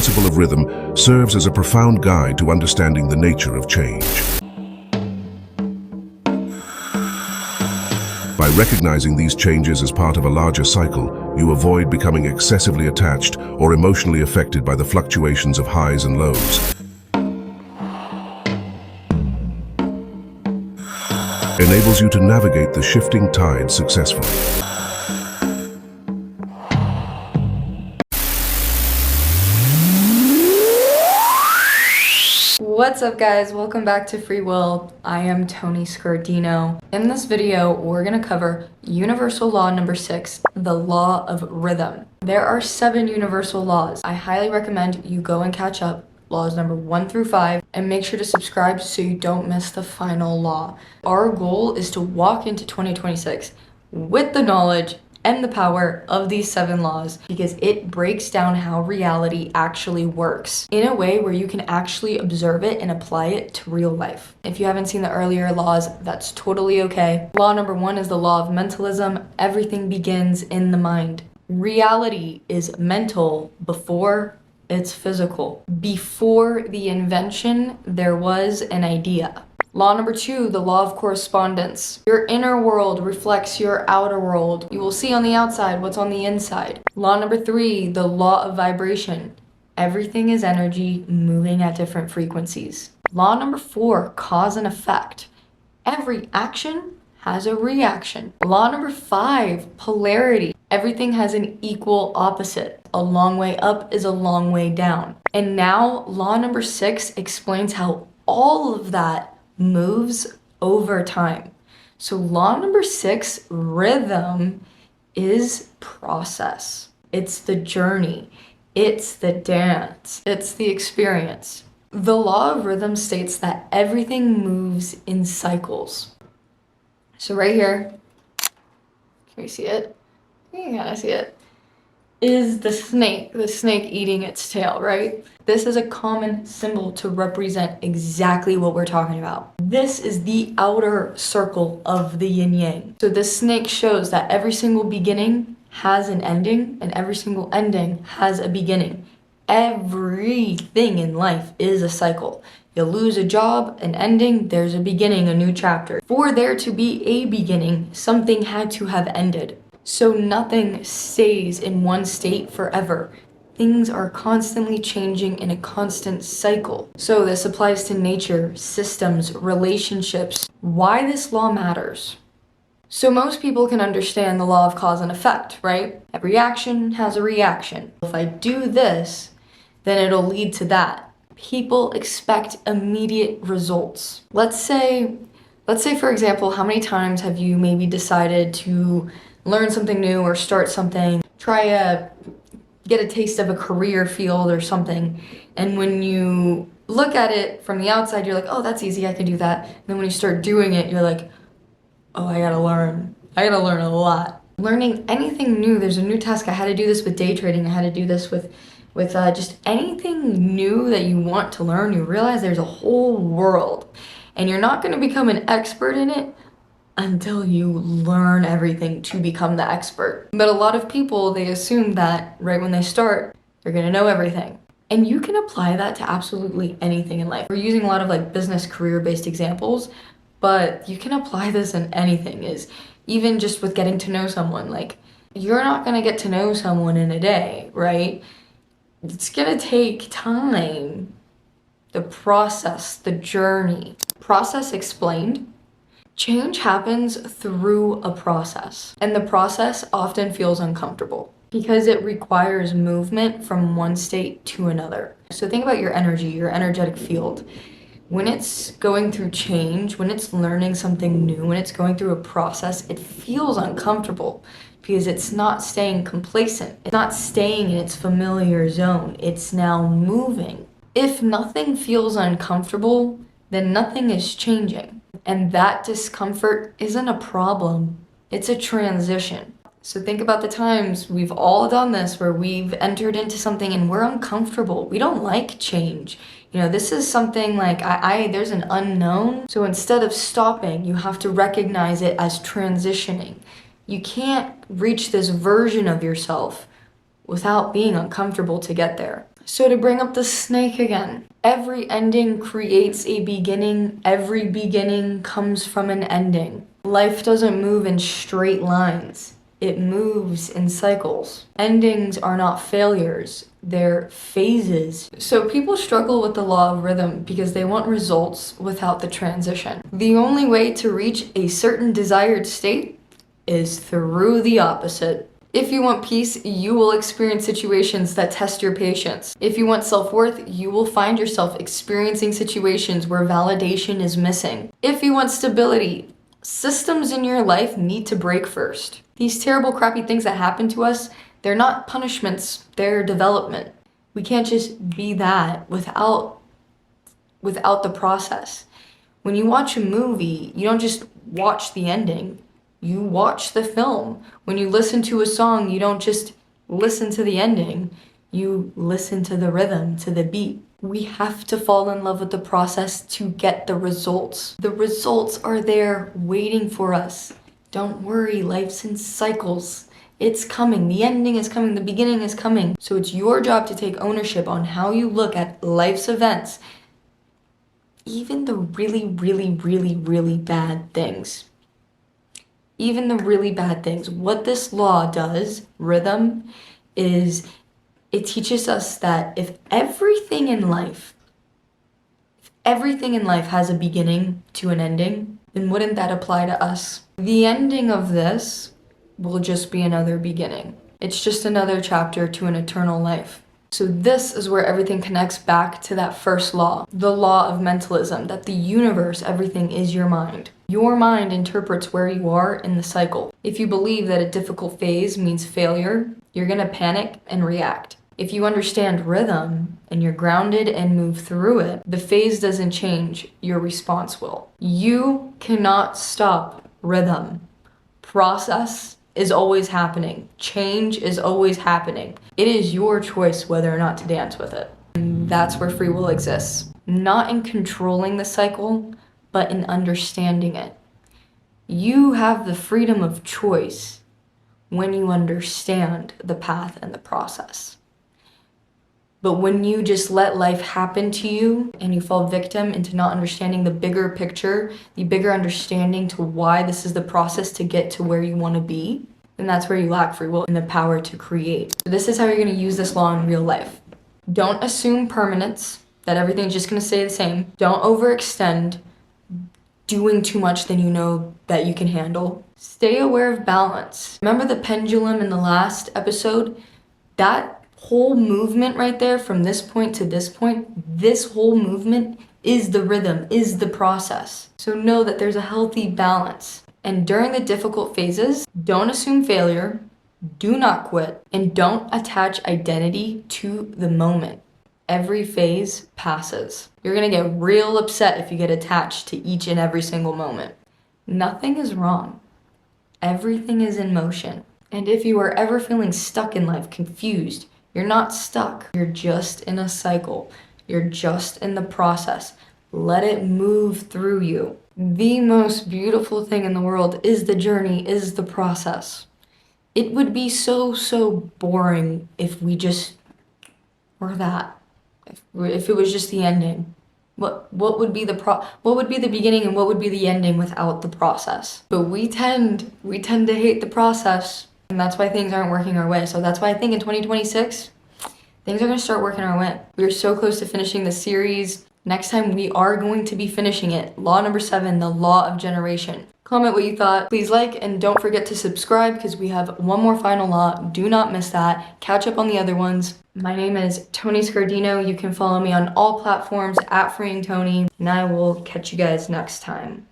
principle of rhythm serves as a profound guide to understanding the nature of change. By recognizing these changes as part of a larger cycle, you avoid becoming excessively attached or emotionally affected by the fluctuations of highs and lows. Enables you to navigate the shifting tides successfully. What's up guys, welcome back to Free Will. I am Tony Scardino. In this video, we're gonna cover universal law number 6, the law of rhythm. There are 7 universal laws. I highly recommend you go and catch up laws number 1 through 5 and make sure to subscribe so you don't miss the final law. Our goal is to walk into 2026 with the knowledge and the power of these 7 laws because it breaks down how reality actually works in a way where you can actually observe it and apply it to real life. If you haven't seen the earlier laws, that's totally okay. Law number 1 is the law of mentalism. Everything begins in the mind. Reality is mental before it's physical. Before the invention, there was an idea. Law number 2, the law of correspondence. Your inner world reflects your outer world. You will see on the outside what's on the inside. Law number 3, the law of vibration. Everything is energy moving at different frequencies. Law number 4, cause and effect. Every action has a reaction. Law number 5, polarity. Everything has an equal opposite. A long way up is a long way down. And now law number 6 explains how all of that moves over time. So law number 6, rhythm, is process. It's the journey. It's the dance. It's the experience. The law of rhythm states that everything moves in cycles. So right here, can you see it? You gotta see it. Is the snake eating its tail, right? This is a common symbol to represent exactly what we're talking about. This is the outer circle of the yin yang. So this snake shows that every single beginning has an ending and every single ending has a beginning. Everything in life is a cycle. You lose a job, an ending, there's a beginning, a new chapter. For there to be a beginning, something had to have ended. So nothing stays in one state forever. Things are constantly changing in a constant cycle. So this applies to nature, systems, relationships. Why this law matters. So most people can understand the law of cause and effect, right? Every action has a reaction. If I do this, then it'll lead to that. People expect immediate results. Let's say for example, how many times have you maybe decided to learn something new or start something, get a taste of a career field or something, and when you look at it from the outside, you're like, oh, that's easy, I can do that. And then when you start doing it, you're like, oh, I gotta learn a lot. Learning anything new, there's a new task. I had to do this with day trading. I had to do this with just anything new that you want to learn. You realize there's a whole world, and you're not gonna become an expert in it until you learn everything to become the expert. But a lot of people, they assume that right when they start, they're gonna know everything. And you can apply that to absolutely anything in life. We're using a lot of like business career-based examples, but you can apply this in anything. Is even just with getting to know someone. Like, you're not gonna get to know someone in a day, right? It's gonna take time. The process, the journey. Process explained. Change happens through a process, and the process often feels uncomfortable because it requires movement from one state to another. So think about your energy, your energetic field. When it's going through change, when it's learning something new, when it's going through a process, it feels uncomfortable because it's not staying complacent. It's not staying in its familiar zone. It's now moving. If nothing feels uncomfortable, then nothing is changing. And that discomfort isn't a problem, it's a transition. So think about the times we've all done this where we've entered into something and we're uncomfortable. We don't like change. You know, this is something like, there's an unknown. So instead of stopping, you have to recognize it as transitioning. You can't reach this version of yourself without being uncomfortable to get there. So to bring up the snake again, every ending creates a beginning. Every beginning comes from an ending. Life doesn't move in straight lines. It moves in cycles. Endings are not failures, they're phases. So people struggle with the law of rhythm because they want results without the transition. The only way to reach a certain desired state is through the opposite. If you want peace, you will experience situations that test your patience. If you want self-worth, you will find yourself experiencing situations where validation is missing. If you want stability, systems in your life need to break first. These terrible, crappy things that happen to us, they're not punishments, they're development. We can't just be that without the process. When you watch a movie, you don't just watch the ending. You watch the film. When you listen to a song, you don't just listen to the ending. You listen to the rhythm, to the beat. We have to fall in love with the process to get the results. The results are there waiting for us. Don't worry, life's in cycles. It's coming. The ending is coming. The beginning is coming. So it's your job to take ownership on how you look at life's events. Even the really, really, really, really bad things. Even the really bad things. What this law does, rhythm, is it teaches us that if everything in life has a beginning to an ending, then wouldn't that apply to us? The ending of this will just be another beginning. It's just another chapter to an eternal life. So this is where everything connects back to that first law, the law of mentalism, that the universe, everything is your mind. Your mind interprets where you are in the cycle. If you believe that a difficult phase means failure, you're gonna panic and react. If you understand rhythm and you're grounded and move through it, the phase doesn't change, your response will. You cannot stop rhythm. Process is always happening. Change is always happening. It is your choice whether or not to dance with it. And that's where free will exists. Not in controlling the cycle, but in understanding it. You have the freedom of choice when you understand the path and the process. But when you just let life happen to you and you fall victim into not understanding the bigger picture, the bigger understanding to why this is the process to get to where you want to be, then that's where you lack free will and the power to create. So this is how you're going to use this law in real life. Don't assume permanence, that everything's just going to stay the same. Don't overextend, doing too much than you know that you can handle. Stay aware of balance. Remember the pendulum in the last episode? That whole movement right there from this point to this point, this whole movement is the rhythm, is the process. So know that there's a healthy balance. And during the difficult phases, don't assume failure, do not quit, and don't attach identity to the moment. Every phase passes. You're gonna get real upset if you get attached to each and every single moment. Nothing is wrong. Everything is in motion. And if you are ever feeling stuck in life, confused, you're not stuck. You're just in a cycle. You're just in the process. Let it move through you. The most beautiful thing in the world is the journey, is the process. It would be so boring if we just were that. If it was just the ending. What would be the beginning and what would be the ending without the process? But we tend to hate the process. And that's why things aren't working our way. So that's why I think in 2026, things are going to start working our way. We're so close to finishing the series. Next time we are going to be finishing it. Law number 7, the law of generation. Comment what you thought. Please like and don't forget to subscribe because we have one more final law. Do not miss that. Catch up on the other ones. My name is Tony Scardino. You can follow me on all platforms @FreeingTony, and I will catch you guys next time.